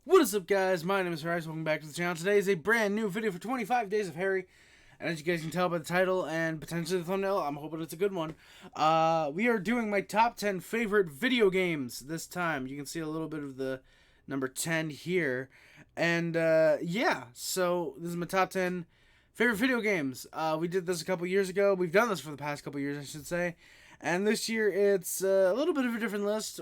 What is up, guys? My name is Harry. Welcome back to the channel. Today is a brand new video for 25 Days of Harry. And as you guys can tell by the title and potentially the thumbnail, I'm hoping it's a good one. We are doing my top 10 favorite video games this time. You can see a little bit of the number 10 here. And yeah, so this is my top 10 favorite video games. We did this a couple years ago. We've done this for the past couple years, I should say. And this year, it's a little bit of a different list.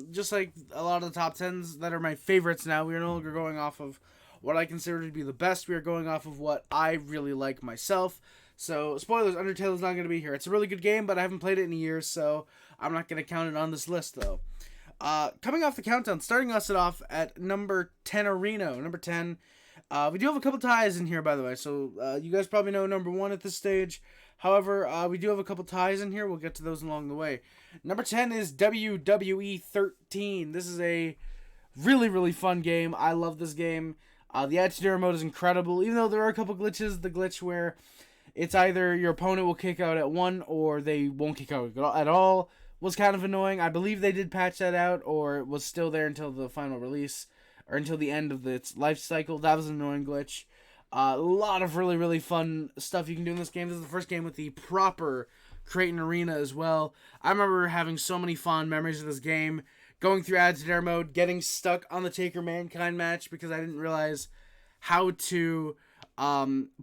Just like a lot of the top 10s that are my favorites now, we are no longer going off of what I consider to be the best. We are going off of what I really like myself. So, spoilers, Undertale is not going to be here. It's a really good game, but I haven't played it in years, so I'm not going to count it on this list, though. Coming off the countdown, starting us off at number 10, Reno. Number 10. We do have a couple ties in here, by the way, so you guys probably know number 1 at this stage. However, we do have a couple ties in here. We'll get to those along the way. Number 10 is WWE 13. This is a really, really fun game. I love this game. The Attitude mode is incredible, even though there are a couple glitches. The glitch where it's either your opponent will kick out at 1 or they won't kick out at all was kind of annoying. I believe they did patch that out, or it was still there until the final release, or until the end of its life cycle. That was an annoying glitch. A lot of really, really fun stuff you can do in this game. This is the first game with the proper Create an Arena as well. I remember having so many fond memories of this game. Going through Attitude mode, getting stuck on the Taker Mankind match because I didn't realize how to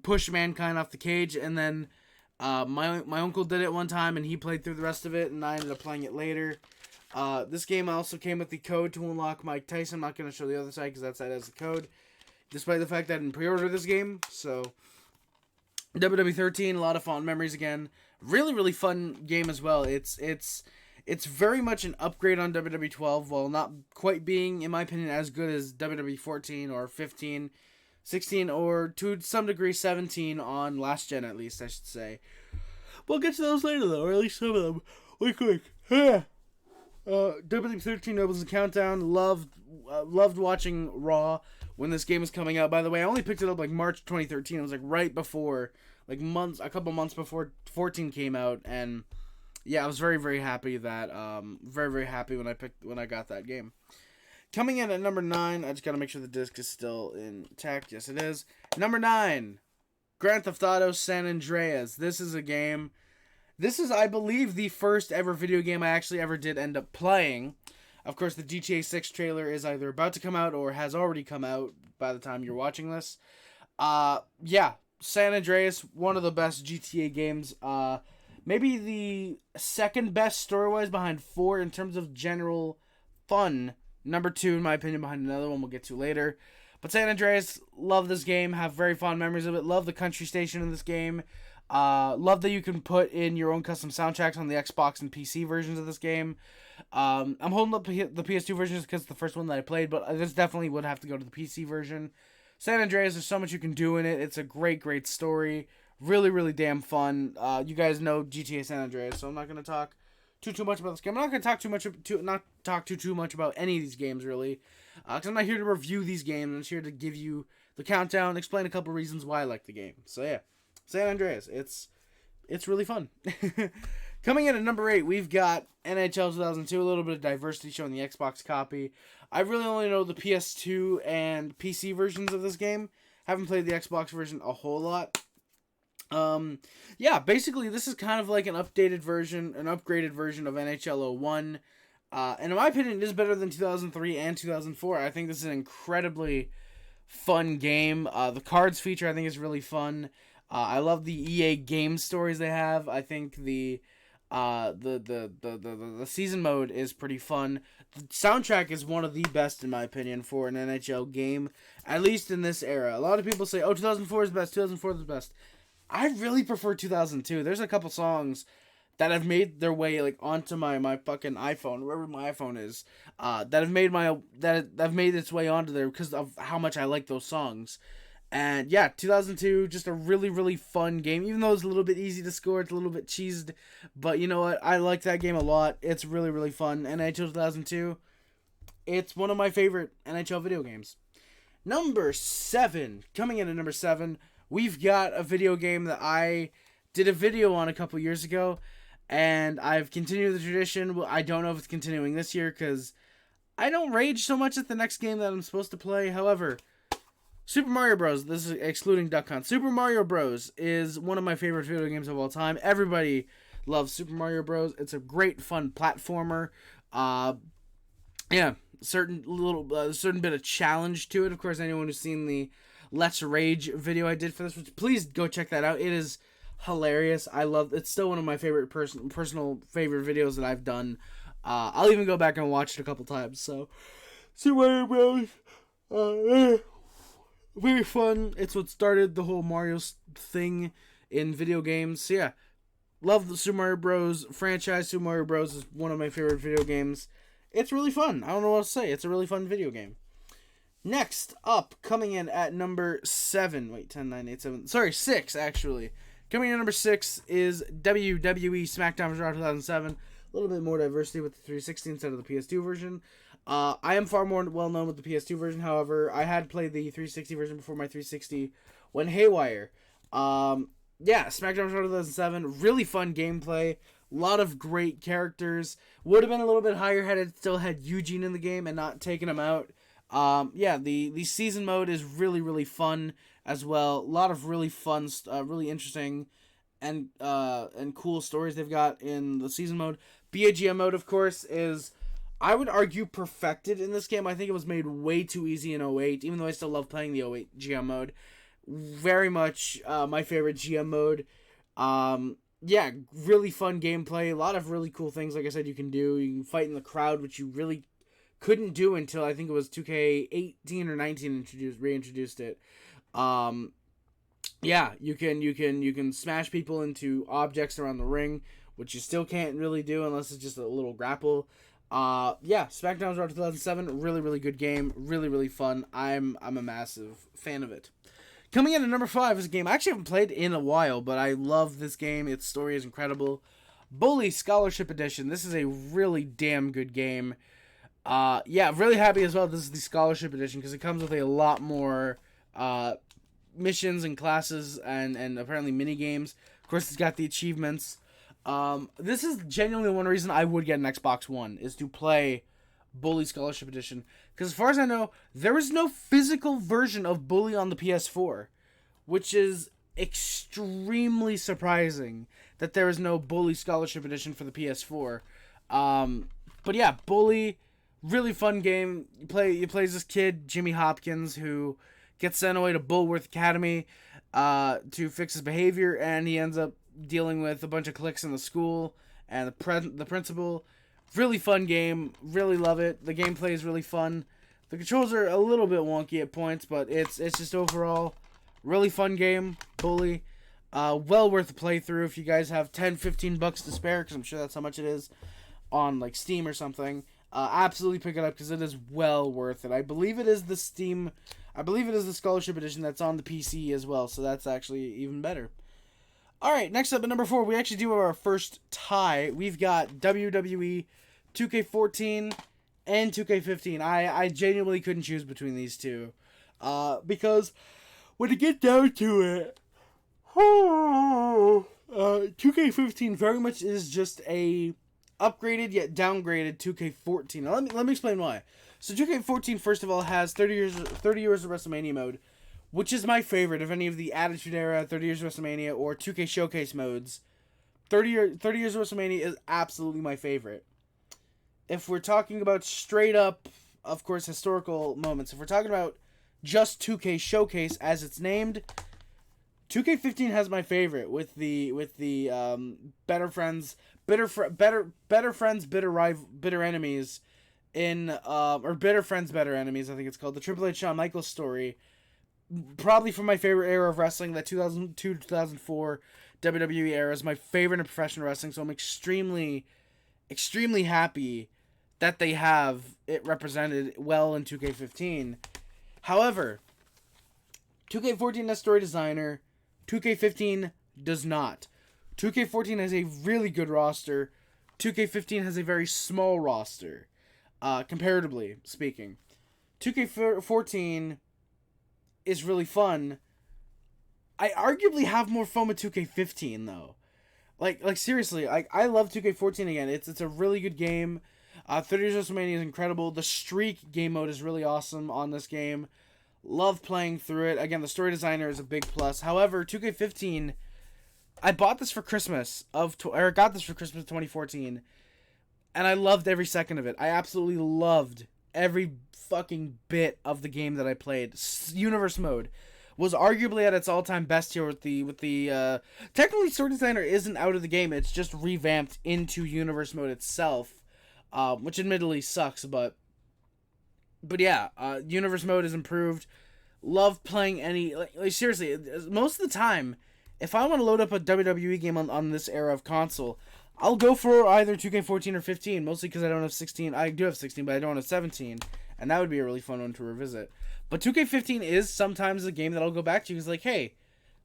push Mankind off the cage. And then my uncle did it one time and he played through the rest of it and I ended up playing it later. This game also came with the code to unlock Mike Tyson. I'm not going to show the other side because that side has the code, despite the fact that I didn't pre-order this game. So, WWE 13, a lot of fond memories again. Really, really fun game as well. It's very much an upgrade on WWE 12, while not quite being, in my opinion, as good as WWE 14 or 15, 16, or to some degree 17 on last gen, at least, I should say. We'll get to those later, though, or at least some of them. Wait, quick. WWE 13 opens the countdown. Loved watching Raw when this game was coming out. By the way, I only picked it up like March 2013. It was like right before, like a couple months before 14 came out, and yeah, I was very, very happy that very, very happy when I got that game. Coming in at number 9, I just gotta make sure the disc is still intact. Yes, it is. Number 9, Grand Theft Auto San Andreas. This is a game. This is, I believe, the first ever video game I actually ever did end up playing. Of course, the GTA 6 trailer is either about to come out or has already come out by the time you're watching this. Yeah, San Andreas, one of the best GTA games. Maybe the second best story-wise behind 4 in terms of general fun. Number 2, in my opinion, behind another one we'll get to later. But San Andreas, love this game, have very fond memories of it. Love the country station in this game. Love that you can put in your own custom soundtracks on the Xbox and PC versions of this game. I'm holding up the PS2 version just because it's the first one that I played, but this definitely would have to go to the PC version. San Andreas, there's so much you can do in it. It's a great, great story. Really, really damn fun. You guys know GTA San Andreas, so I'm not going to talk too much about this game. I'm not going to talk too much about any of these games, really. Because I'm not here to review these games. I'm just here to give you the countdown, explain a couple reasons why I like the game. So, yeah. San Andreas, it's really fun. Coming in at number 8, we've got NHL 2002, a little bit of diversity showing the Xbox copy. I really only know the PS2 and PC versions of this game. Haven't played the Xbox version a whole lot. Yeah, basically this is kind of like an updated version, an upgraded version of NHL 01. And in my opinion, it is better than 2003 and 2004. I think this is an incredibly fun game. The cards feature I think is really fun. I love the EA game stories they have. I think the season mode is pretty fun. The soundtrack is one of the best in my opinion for an NHL game, at least in this era. A lot of people say, "Oh, 2004 is the best. 2004 is the best." I really prefer 2002. There's a couple songs that have made their way like onto my fucking iPhone, wherever my iPhone is, that have made its way onto there because of how much I like those songs. And yeah, 2002, just a really, really fun game. Even though it's a little bit easy to score, it's a little bit cheesed. But you know what? I like that game a lot. It's really, really fun. NHL 2002, it's one of my favorite NHL video games. Number 7, coming in at number 7, we've got a video game that I did a video on a couple years ago. And I've continued the tradition. I don't know if it's continuing this year because I don't rage so much at the next game that I'm supposed to play. However, Super Mario Bros. This is excluding Duck Hunt. Super Mario Bros. Is one of my favorite video games of all time. Everybody loves Super Mario Bros. It's a great, fun platformer. Yeah, certain bit of challenge to it. Of course, anyone who's seen the Let's Rage video I did for this, please go check that out. It is hilarious. It's still one of my favorite personal favorite videos that I've done. I'll even go back and watch it a couple times. So, Super Mario Bros. Very fun. It's what started the whole Mario thing in video games. So yeah, love the Super Mario Bros. Franchise. Super Mario Bros. Is one of my favorite video games. It's really fun. I don't know what to say. It's a really fun video game. Next up, coming in at number 7. Wait, 10, 9, 8, 7. Sorry, 6, actually. Coming in at number 6 is WWE Smackdown 2007. A little bit more diversity with the 360 instead of the PS2 version. I am far more well known with the PS2 version. However, I had played the 360 version before my 360 went haywire. Yeah, Smackdown 2007. Really fun gameplay. A lot of great characters. Would have been a little bit higher had it still had Eugene in the game and not taken him out. Yeah, the season mode is really, really fun as well. A lot of really fun, really interesting and cool stories they've got in the season mode. BAGM mode, of course, is, I would argue, perfected in this game. I think it was made way too easy in 08, even though I still love playing the 08 GM mode. Very much my favorite GM mode. Yeah, really fun gameplay. A lot of really cool things, like I said, you can do. You can fight in the crowd, which you really couldn't do until I think it was 2K18 or 19 reintroduced it. Yeah, you can smash people into objects around the ring, which you still can't really do unless it's just a little grapple. Yeah, SmackDown 2007, really, really good game, really, really fun. I'm a massive fan of it. Coming in at number 5 is a game I actually haven't played in a while, but I love this game. Its story is incredible. Bully Scholarship Edition. This is a really damn good game. Yeah, really happy as well this is the Scholarship Edition because it comes with a lot more missions and classes and apparently mini games. Of course, it's got the achievements. This is genuinely one reason I would get an Xbox One, is to play Bully Scholarship Edition. Because as far as I know, there is no physical version of Bully on the PS4, which is extremely surprising that there is no Bully Scholarship Edition for the PS4. But yeah, Bully, really fun game. You play as this kid, Jimmy Hopkins, who gets sent away to Bullworth Academy to fix his behavior, and he ends up dealing with a bunch of cliques in the school and the principal. Really fun game. Really love it. The gameplay is really fun. The controls are a little bit wonky at points, but it's just overall really fun game. Bully. Well worth a playthrough if you guys have $10-15 to spare, because I'm sure that's how much it is on like Steam or something. Absolutely pick it up because it is well worth it. I believe it is the Scholarship Edition that's on the PC as well, so that's actually even better. Alright, next up at number 4, we actually do have our first tie. We've got WWE 2K14 and 2K15. I genuinely couldn't choose between these two. Because when you get down to it, 2K15 very much is just a upgraded yet downgraded 2K14. Now, let me explain why. So 2K14, first of all, has 30 years of WrestleMania mode, which is my favorite of any of the Attitude Era, 30 Years of WrestleMania, or 2K Showcase modes. 30 Years of WrestleMania is absolutely my favorite. If we're talking about straight up, of course, historical moments, if we're talking about just 2K Showcase as it's named, 2K15 has my favorite with the better friends, bitter enemies in or bitter friends, better enemies. I think it's called the Triple H Shawn Michaels story. Probably from my favorite era of wrestling, that 2002-2004 WWE era is my favorite in professional wrestling, so I'm extremely, extremely happy that they have it represented well in 2K15. However, 2K14 has story designer, 2K15 does not. 2K14 has a really good roster, 2K15 has a very small roster, comparatively speaking. 2K14 is really fun. I arguably have more fun with 2K15 though. Like seriously, I love 2K14 again. It's a really good game. 30 Years WrestleMania is incredible. The Streak game mode is really awesome on this game. Love playing through it. Again, the story designer is a big plus. However, 2K15, I bought this for Christmas or got this for Christmas 2014, and I loved every second of it. I absolutely loved every fucking bit of the game that I played. Universe mode was arguably at its all-time best here with the technically story designer isn't out of the game. It's just revamped into universe mode itself, which admittedly sucks, but yeah, universe mode is improved. Love playing any like seriously, most of the time if I want to load up a WWE game on this era of console, I'll go for either 2K14 or 15, mostly because I don't have 16. I do have 16, but I don't have 17, and that would be a really fun one to revisit. But 2K15 is sometimes a game that I'll go back to. It's like, hey,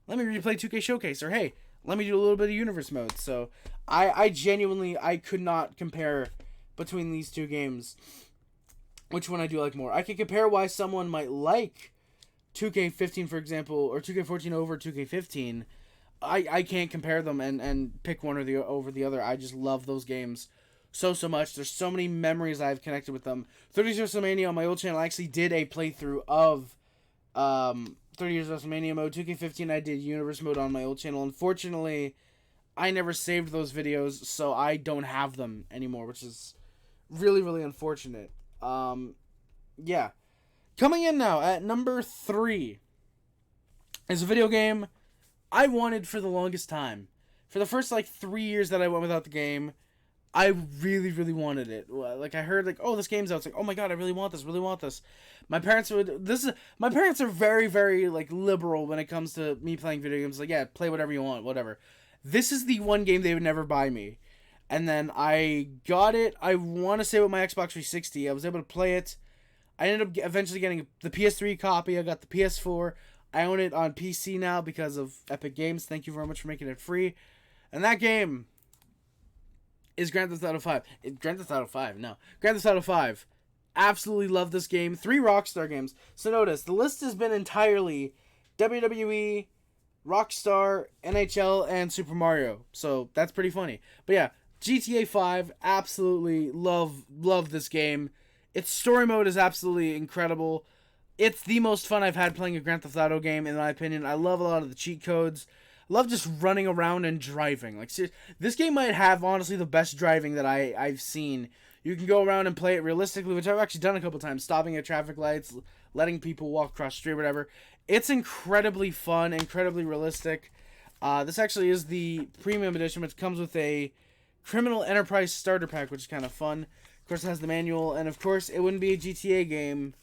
let me replay 2K Showcase, or hey, let me do a little bit of universe mode. So I genuinely, I could not compare between these two games which one I do like more. I can compare why someone might like 2K15, for example, or 2K14 over 2K15. I can't compare them and pick one or over the other. I just love those games so much. There's so many memories I've connected with them. 30 Years WrestleMania on my old channel, I actually did a playthrough of 30 Years WrestleMania mode. 2K15, I did universe mode on my old channel. Unfortunately, I never saved those videos, so I don't have them anymore, which is really unfortunate. Yeah. Coming in now at number 3 is a video game I wanted for the longest time. For the first 3 years that I went without the game, I really wanted it. Like, I heard oh, this game's out. It's like, oh my god, I really want this. My parents are very liberal when it comes to me playing video games. Like, yeah, play whatever you want, whatever. This is the one game they would never buy me. And then I got it, I want to say with my Xbox 360. I was able to play it. I ended up eventually getting the PS3 copy. I got the PS4. I own it on PC now because of Epic Games. Thank you very much for making it free. And that game is Grand Theft Auto 5. Grand Theft Auto 5. Absolutely love this game. 3 Rockstar games. So notice, the list has been entirely WWE, Rockstar, NHL, and Super Mario. So that's pretty funny. But yeah, GTA 5, absolutely love this game. Its story mode is absolutely incredible. It's the most fun I've had playing a Grand Theft Auto game, in my opinion. I love a lot of the cheat codes. I love just running around and driving. Like, this game might have, honestly, the best driving that I've seen. You can go around and play it realistically, which I've actually done a couple times, stopping at traffic lights, letting people walk across the street, whatever. It's incredibly fun, incredibly realistic. This actually is the premium edition, which comes with a Criminal Enterprise starter pack, which is kind of fun. Of course, it has the manual, and of course, it wouldn't be a GTA game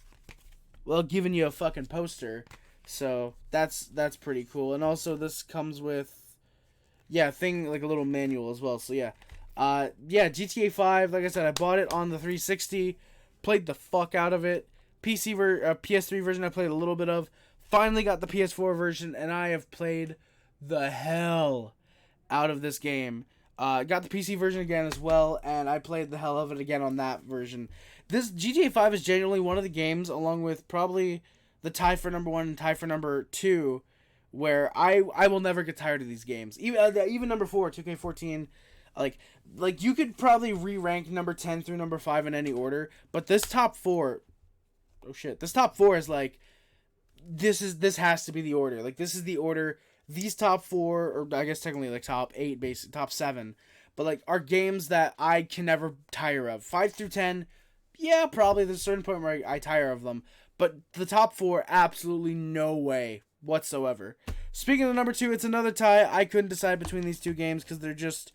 well, giving you a fucking poster. So that's pretty cool. And also this comes with a little manual as well. So yeah. GTA 5, like I said, I bought it on the 360, played the fuck out of it. PS3 version I played a little bit of. Finally got the PS4 version, and I have played the hell out of this game. Got the PC version again as well, and I played the hell of it again on that version. This GTA 5 is genuinely one of the games, along with probably the tie for number 1 and tie for number 2, where I will never get tired of these games. Even number 4, 2K14, like you could probably re-rank number 10 through number 5 in any order, but this top 4, this top 4 is this has to be the order. Like, this is the order. These top 4, or I guess technically top 8, top 7, but are games that I can never tire of. 5 through 10, yeah, probably there's a certain point where I tire of them, but the top 4, absolutely no way whatsoever. Speaking of number 2, it's another tie. I couldn't decide between these two games because they're just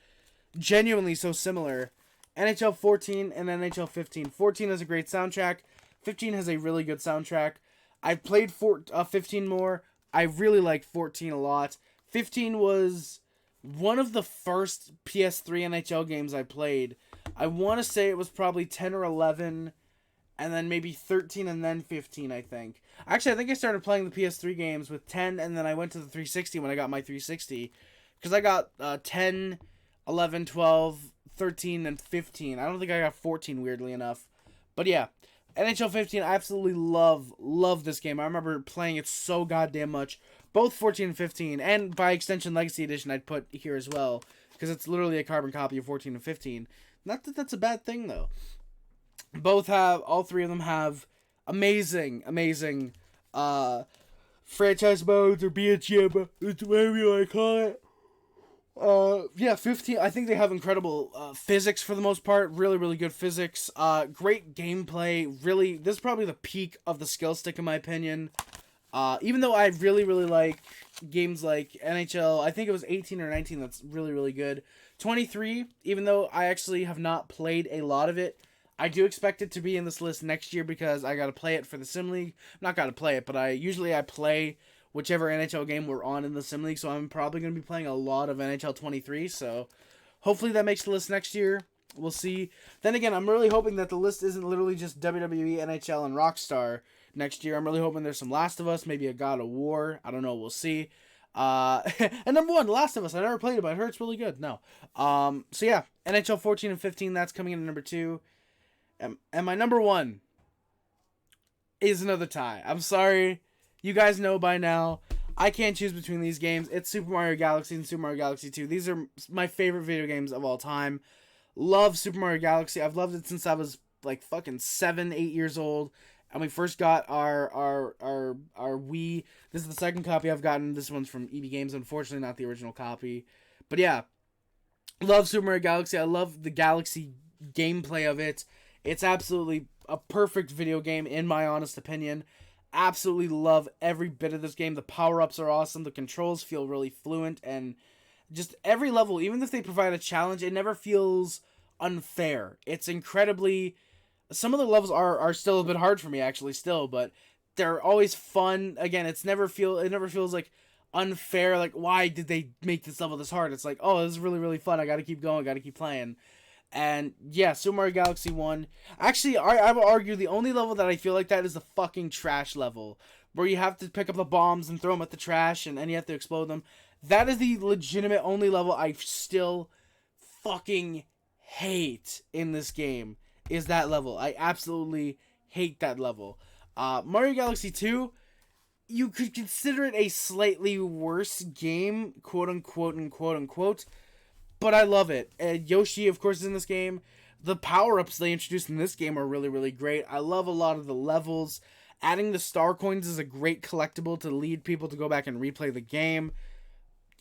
genuinely so similar. NHL 14 and NHL 15. 14 has a great soundtrack. 15 has a really good soundtrack. I've played 15 more. I really like 14 a lot. 15 was one of the first PS3 NHL games I played. I want to say it was probably 10 or 11, and then maybe 13, and then 15, I think. Actually, I think I started playing the PS3 games with 10, and then I went to the 360 when I got my 360. Because I got 10, 11, 12, 13, and 15. I don't think I got 14, weirdly enough. But yeah, NHL 15, I absolutely love this game. I remember playing it so goddamn much. Both 14 and 15, and by extension Legacy Edition I'd put here as well, because it's literally a carbon copy of 14 and 15. Not that that's a bad thing, though. All three of them have amazing franchise modes or BHM, whatever you want to call it. Yeah, 15. I think they have incredible physics for the most part. Really good physics. Great gameplay. Really, this is probably the peak of the skill stick in my opinion. Even though I really like games like NHL, I think it was 18 or 19 that's really good. 23, even though I actually have not played a lot of it, I do expect it to be in this list next year because I gotta play it for the Sim League. Not gotta play it, but I play whichever NHL game we're on in the Sim League, so I'm probably gonna be playing a lot of NHL 23. So hopefully that makes the list next year. We'll see. Then again, I'm really hoping that the list isn't literally just WWE, NHL, and Rockstar next year. I'm really hoping there's some Last of Us, maybe a God of War. I don't know. We'll see. And number one, Last of Us. I never played it, but I heard it's really good. No. So yeah, NHL 14 and 15. That's coming in at number 2. And my number 1 is another tie. I'm sorry. You guys know by now. I can't choose between these games. It's Super Mario Galaxy and Super Mario Galaxy 2. These are my favorite video games of all time. Love Super Mario Galaxy. I've loved it since I was like fucking 7, 8 years old. And we first got our Wii. This is the second copy I've gotten. This one's from EB Games, unfortunately not the original copy. But yeah, love Super Mario Galaxy. I love the Galaxy gameplay of it. It's absolutely a perfect video game in my honest opinion. Absolutely love every bit of this game. The power-ups are awesome. The controls feel really fluent, and just every level, even if they provide a challenge, it never feels unfair. It's incredibly... Some of the levels are still a bit hard for me, actually, still, but they're always fun. Again, it never feels like unfair, like, why did they make this level this hard? It's like, oh, this is really fun. I gotta keep going, gotta keep playing. And yeah, Super Mario Galaxy 1. Actually, I would argue the only level that I feel like that is the fucking trash level, where you have to pick up the bombs and throw them at the trash, and you have to explode them. That is the legitimate only level I still fucking hate in this game, is that level. I absolutely hate that level. Mario Galaxy 2, you could consider it a slightly worse game, quote unquote, but I love it. Yoshi, of course, is in this game. The power-ups they introduced in this game are really great. I love a lot of the levels. Adding the star coins is a great collectible to lead people to go back and replay the game.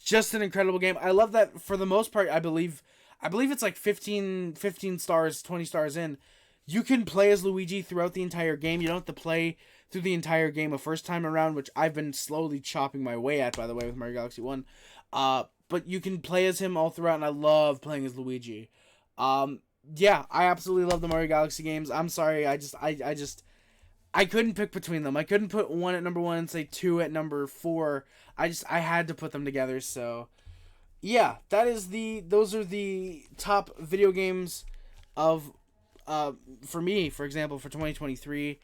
Just an incredible game. I love that for the most part, I believe it's like 15 stars, 20 stars in. You can play as Luigi throughout the entire game. You don't have to play through the entire game a first time around, which I've been slowly chopping my way at, by the way, with Mario Galaxy 1. But you can play as him all throughout, and I love playing as Luigi. Yeah, I absolutely love the Mario Galaxy games. I'm sorry, I couldn't pick between them. I couldn't put 1 at number 1 and say 2 at number 4. I had to put them together, so... Yeah, those are the top video games of, for me, for example, for 2023.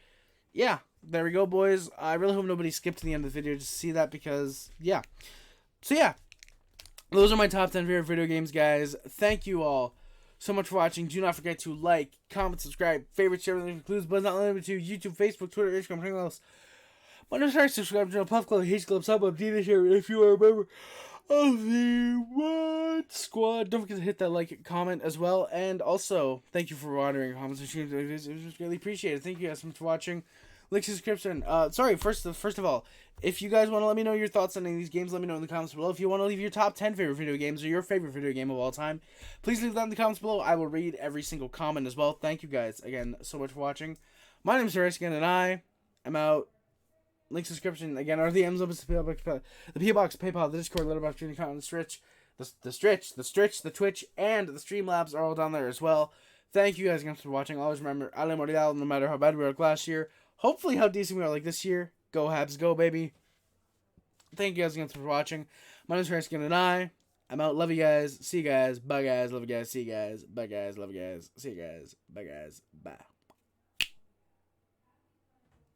Yeah, there we go, boys. I really hope nobody skipped to the end of the video to see that because, yeah. So, yeah. Those are my top 10 favorite video games, guys. Thank you all so much for watching. Do not forget to like, comment, subscribe, favorite, share, includes, but not limited to YouTube, Facebook, Twitter, Instagram, anything else. My name is subscribe to Puff Club, H Club, Sub Up, Dina here if you are a member of the What Squad. Don't forget to hit that like, comment as well. And also, thank you for watering comments and sharing. It was really appreciated. Thank you guys so much for watching. Link to subscription. First of all, if you guys want to let me know your thoughts on any of these games, let me know in the comments below. If you want to leave your top 10 favorite video games or your favorite video game of all time, please leave that in the comments below. I will read every single comment as well. Thank you guys again so much for watching. My name is XIII, and I am out. Link subscription again are the M's, the P Box, PayPal, the Discord, Letterboxd, Streaming Content, the Stritch, the Twitch, and the Streamlabs are all down there as well. Thank you guys again for watching. Always remember, Ale Morial, no matter how bad we were last year. Hopefully how decent we are like this year. Go Habs, go baby. Thank you guys again for watching. My name is XIII, and I'm out. Love you guys. See you guys. Bye guys. Love you guys. See you guys. Bye guys. Love you guys. See you guys. Bye guys. Bye.